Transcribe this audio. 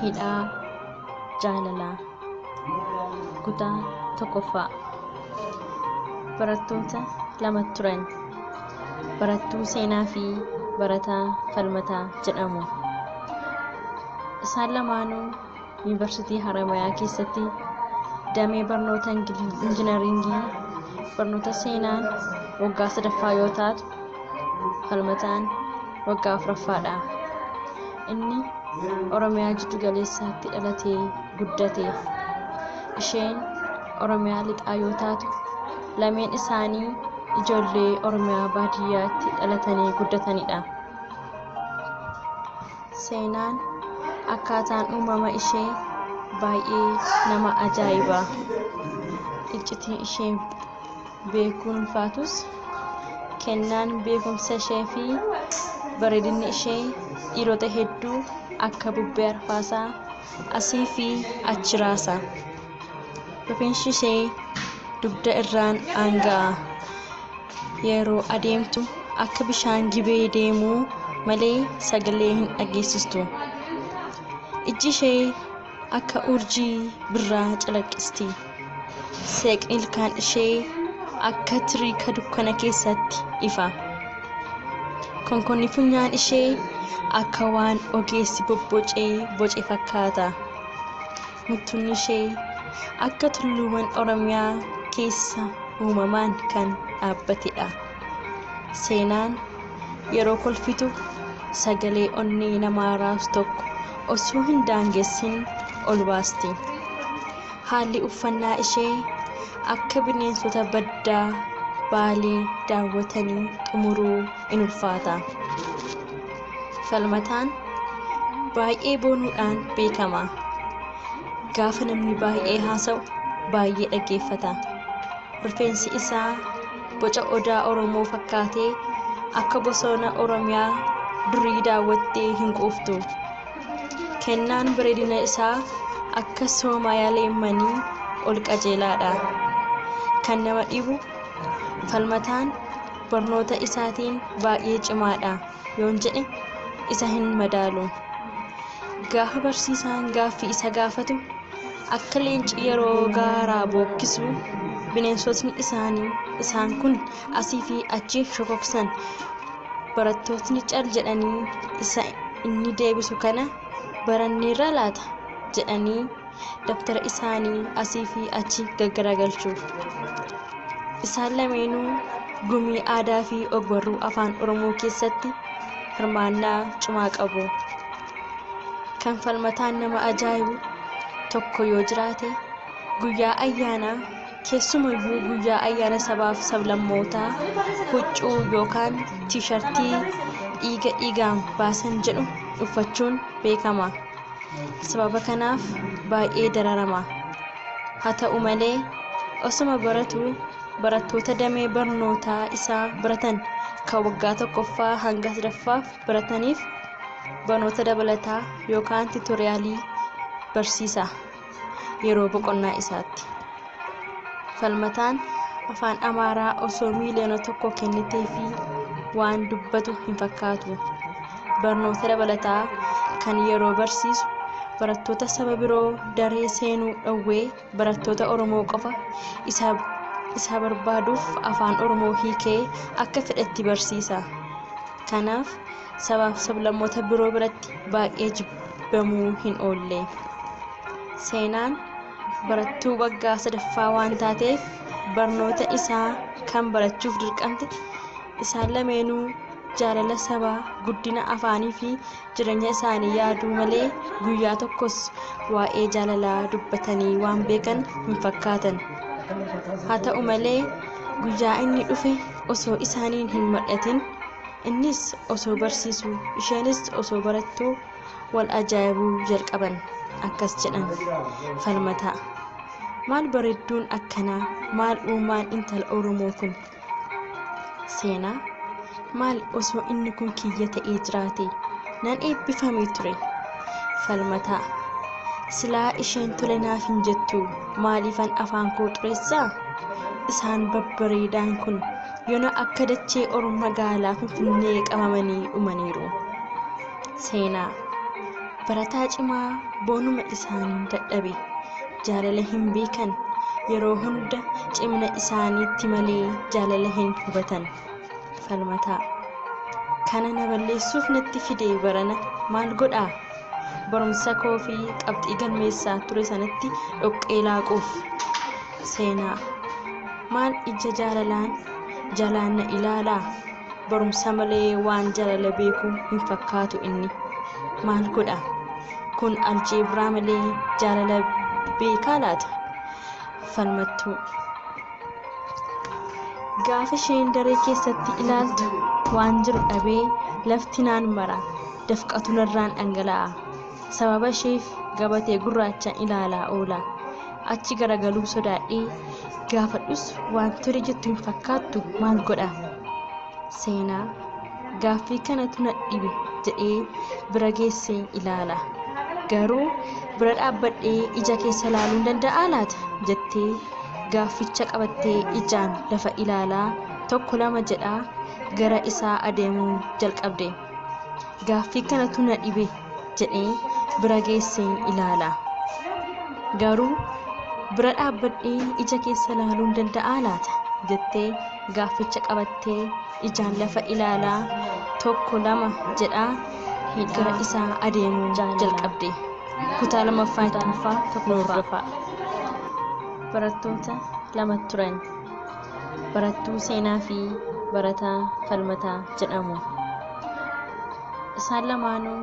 hidhaa jaalalaa kutaa tokkoffaa. Barattoota lama turan. Barattuu seenaa fi barataa falmataa jedhamu. Isaan lamaanuu yuunivarsiitii Haramayaa keessatti damee barnoota injiinaringii barnoota seenaan waggaa 3ffaa yoo taatu, falmataan waggaa 4ffaadha. Inni Oromiyaa jiddu galeessaatti dhalatee guddate. Isheen Oromiyaa lixaa yoo taatu, lameen isaanii ijoollee Oromiyaa baadiyyaatti dhalatanii guddatanidha. Seenaan akkaataan uumama ishee baay'ee nama ajaa'iba. Iccitii ishee beekuun ulfaatus, kennaan beekumsa ishee fi bareedinni ishee dhiirota hedduu akka bubbee arfaasaa asii fi achi raasa. Rifeensi ishee dugda irraan aanga'a. Yeroo adeemtu akka bishaan gibee deemuu malee sagalee hin dhageessistu. Iji ishee akka urjii birraa calaqqisti. Seeqni ilkaan ishee akka tiriika dukkana keessatti ifa. Konkonni funyaan ishee akka waan ogeessi bobbocee boce fakkaata. Muttuun ishee akka tulluuwwan Oromiyaa keessa uumamaan kan dhaabbatedha. Seenaan yeroo kolfitu sagalee onnee namaa raasu tokko osoo hin daangessin ol baasti. Haalli uffannaa ishee akka bineensota baddaa baalee daawwatanii xumuruu in ulfaata. Falmataan baay'ee boonuudhaan beekama. Gaafa namni baay'ee haasa'u baay'ee dhaggeeffata. Rifeensi isaa boca odaa Oromoo fakkaatee akka bosona Oromiyaa durii daawwattee hin quuftu. Kennaan bareedina isaa akka soomayaa leemmanii ol qajeelaadha. Kan nama dhibu falmataan barnoota isaatiin baay'ee cimaadha yoon jedhe isa hin madaalu. Gaafa barsiisaan gaaffii isa gaafatu akka leenci yeroo gaaraa bookkisu bineensotni isaan kun asii fi achi shokoksan. Barattootni cal jedhanii isa inni deebisu kana baranneerra laata jedhanii daftara isaanii asii fi achi gaggaragalchuuf. Isaan lameenuu gumii aadaa fi ogbarruu afaan Oromoo keessatti hirmaannaa cimaa qabu. Kan falmataan nama ajaa'ibu tokko yoo jiraate, guyyaa ayyaanaa, keessumayyuu guyyaa ayyaana sabaaf sablammootaa huccuu yookaan tiishartii dhiiga dhiigaan baasan jedhu uffachuun beekama. Sababa kanaaf baay'ee dararama. Haa ta'u malee osuma baratuu barattoota damee barnootaa isaa baratan kan waggaa 1ffaa hanga 3ffaaf barataniif barnoota dabalataa yookaan tiitoriyaalii barsiisa yeroo boqonnaa isaatti. Falmataan afaan Amaaraa osoo miliyoona 1 kennitee fi waan dubbatu hin fakkaatu. Barnoota dabalataa kan yeroo barsiisu barattoota saba biroo daree seenuu dhowwee barattoota Oromoo qofa isa barbaaduuf afaan Oromoo hiikee akka fedhetti barsiisa. Kanaaf sabaaf sablammoota biroo biratti baay'ee jibbamuu hin oolle. Seenaan barattuu waggaa 3ffaa waan taateef barnoota isaa kan barachuuf dirqamte. Isaan lameenuu jaalala sabaa, guddina afaanii fi jireenya isaanii yaaduu malee guyyaa tokkos waa'ee jaalalaa dubbatanii waan beekan hin fakkaatan. Haa ta'u malee guyyaa inni dhufe osoo isaaniin hin mari'atin, innis osoo barsiisuu, isheenis osoo barattuu wal ajaa'ibuu jalqaban. Akkas jedhan falmataa. Maal bareedduun akkanaa, maal uumaan intala Oromoo kun? Seenaa. Maal osoo inni kun kiyya ta'ee jiraate nan eebbifamee ture. Falmataa. Silaa isheen tole naaf hin jettu, maaliifan afaan koo xureessaa? Isaan babbareedaan kun yoona akka dachee Oromoo magaalaa Finfinnee qabamanii dhumaniiru. Seenaa. barataa cimaa boonuma isaanii dadhabe jaalala hin beekan yeroo hunda cimna isaaniitti malee jaalala hin hubatan. Falmataa kana na balleessuuf natti fidee barana maal godhaa barumsa koo fi qabxii galmeessaa ture sanatti dhoqqee laaquuf. Seenaa maal ija jalaan na ilaalaa barumsa malee waan jaalala beekuu hin fakkaatu inni maal godha kun aljeebraa malee jaalala beekaa laata. Falmattuu gaafa isheen daree keessatti ilaaltu waan jiru dhabee lafti naan mara dafqatu narraan dhangala'a sababa isheef gabatee gurraachaan ilaalaa oola. Achi garagaluu sodaadhee gaafadhus waan ture jettu hin fakkaattu maal godha. Seenaa gaaffii kanatu na dhibe jedhee bira geessee ilaala garuu bira dhaabbadhee ija keessa ilaaluu danda'aa laata jettee gaafficha qabattee ijaan lafa ilaalaa tokko lama jedhaa gara isaa adeemuu jalqabde. Gaaffii kanatu na dhibe jedhee bira geessee ilaala garuu bira dhaabbadhee ija keessa ilaaluu danda'aa laata jettee gaafficha qabattee ijaan lafa ilaalaa tokko lama jedhaa gara isaa adeemuu jalqabde. Kutaa lammaffaa tokkoffaa. Barattoota lama turan. Barattuu Seenaa fi barataa Falmataa jedhamu. Isaan lamaanuu